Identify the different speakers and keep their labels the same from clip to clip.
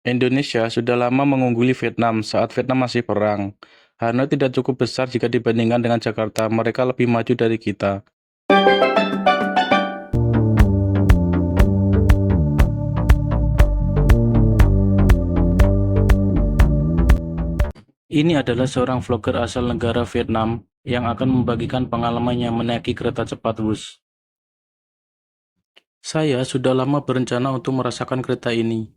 Speaker 1: Indonesia sudah lama mengungguli Vietnam saat Vietnam masih perang. Hanoi tidak cukup besar jika dibandingkan dengan Jakarta, mereka lebih maju dari kita. Ini adalah seorang vlogger asal negara Vietnam yang akan membagikan pengalamannya menaiki kereta cepat bus. Saya sudah lama berencana untuk merasakan kereta ini,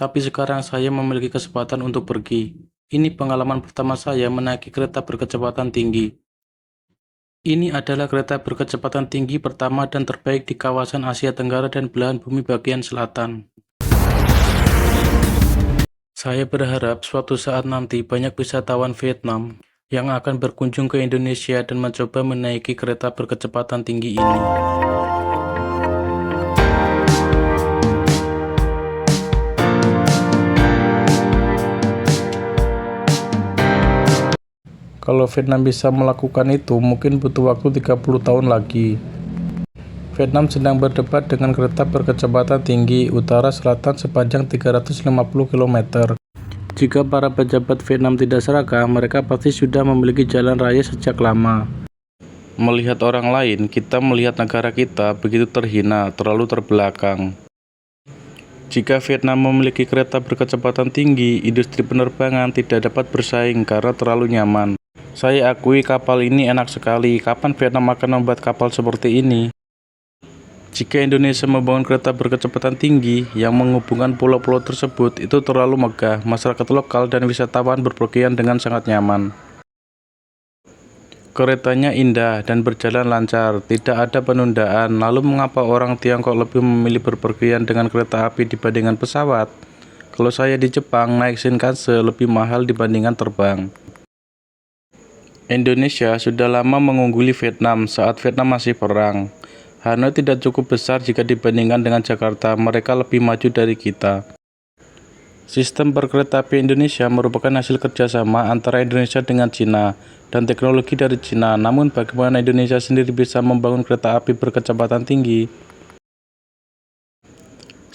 Speaker 1: tapi sekarang saya memiliki kesempatan untuk pergi. Ini pengalaman pertama saya menaiki kereta berkecepatan tinggi. Ini adalah kereta berkecepatan tinggi pertama dan terbaik di kawasan Asia Tenggara dan belahan bumi bagian selatan. Saya berharap suatu saat nanti banyak wisatawan Vietnam yang akan berkunjung ke Indonesia dan mencoba menaiki kereta berkecepatan tinggi ini. Kalau Vietnam bisa melakukan itu, mungkin butuh waktu 30 tahun lagi. Vietnam sedang berdebat dengan kereta berkecepatan tinggi utara-selatan sepanjang 350 km. Jika para pejabat Vietnam tidak serakah, mereka pasti sudah memiliki jalan raya sejak lama. Melihat orang lain, kita melihat negara kita begitu terhina, terlalu terbelakang. Jika Vietnam memiliki kereta berkecepatan tinggi, industri penerbangan tidak dapat bersaing karena terlalu nyaman. Saya akui kapal ini enak sekali. Kapan Vietnam akan membuat kapal seperti ini? Jika Indonesia membangun kereta berkecepatan tinggi yang menghubungkan pulau-pulau tersebut, itu terlalu megah. Masyarakat lokal dan wisatawan berpergian dengan sangat nyaman. Keretanya indah dan berjalan lancar, tidak ada penundaan. Lalu mengapa orang Tiongkok lebih memilih berpergian dengan kereta api dibandingkan pesawat? Kalau saya di Jepang, naik Shinkansen lebih mahal dibandingkan terbang. Indonesia sudah lama mengungguli Vietnam saat Vietnam masih perang. Hanoi tidak cukup besar jika dibandingkan dengan Jakarta, mereka lebih maju dari kita. Sistem berkereta api Indonesia merupakan hasil kerjasama antara Indonesia dengan Cina dan teknologi dari Cina. Namun bagaimana Indonesia sendiri bisa membangun kereta api berkecepatan tinggi?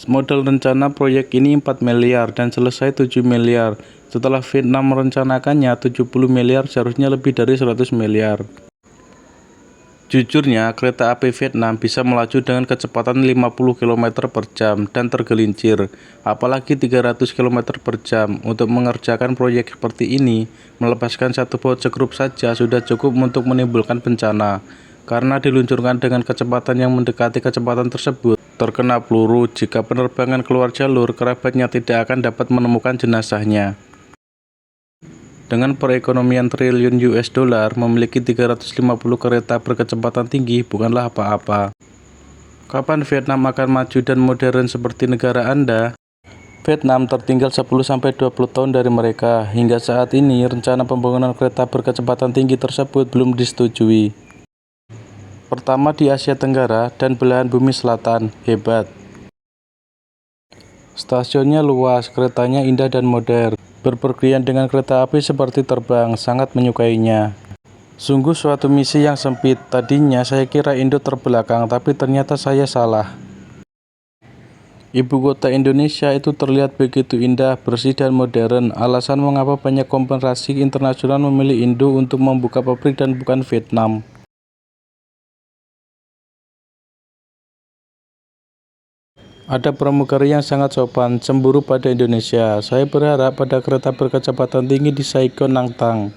Speaker 1: Modal rencana proyek ini 4 miliar dan selesai 7 miliar. Setelah Vietnam merencanakannya 70 miliar, seharusnya lebih dari 100 miliar. Jujurnya, kereta api Vietnam bisa melaju dengan kecepatan 50 km per jam dan tergelincir, apalagi 300 km per jam. Untuk mengerjakan proyek seperti ini, melepaskan satu baut sekrup saja sudah cukup untuk menimbulkan bencana. Karena diluncurkan dengan kecepatan yang mendekati kecepatan tersebut, terkena peluru. Jika penerbangan keluar jalur, kerabatnya tidak akan dapat menemukan jenazahnya. Dengan perekonomian triliun US dollar, memiliki 350 kereta berkecepatan tinggi bukanlah apa-apa. Kapan Vietnam akan maju dan modern seperti negara Anda? Vietnam tertinggal 10-20 tahun dari mereka. Hingga saat ini, rencana pembangunan kereta berkecepatan tinggi tersebut belum disetujui. Pertama di Asia Tenggara dan belahan bumi selatan, hebat. Stasiunnya luas, keretanya indah dan modern. Berpergian dengan kereta api seperti terbang, sangat menyukainya. Sungguh suatu misi yang sempit. Tadinya saya kira Indo terbelakang, tapi ternyata saya salah. Ibu kota Indonesia itu terlihat begitu indah, bersih dan modern. Alasan mengapa banyak korporasi internasional memilih Indo untuk membuka pabrik dan bukan Vietnam. Ada pramugari yang sangat sopan, cemburu pada Indonesia. Saya berharap pada kereta berkecepatan tinggi di Saigon Nangtang.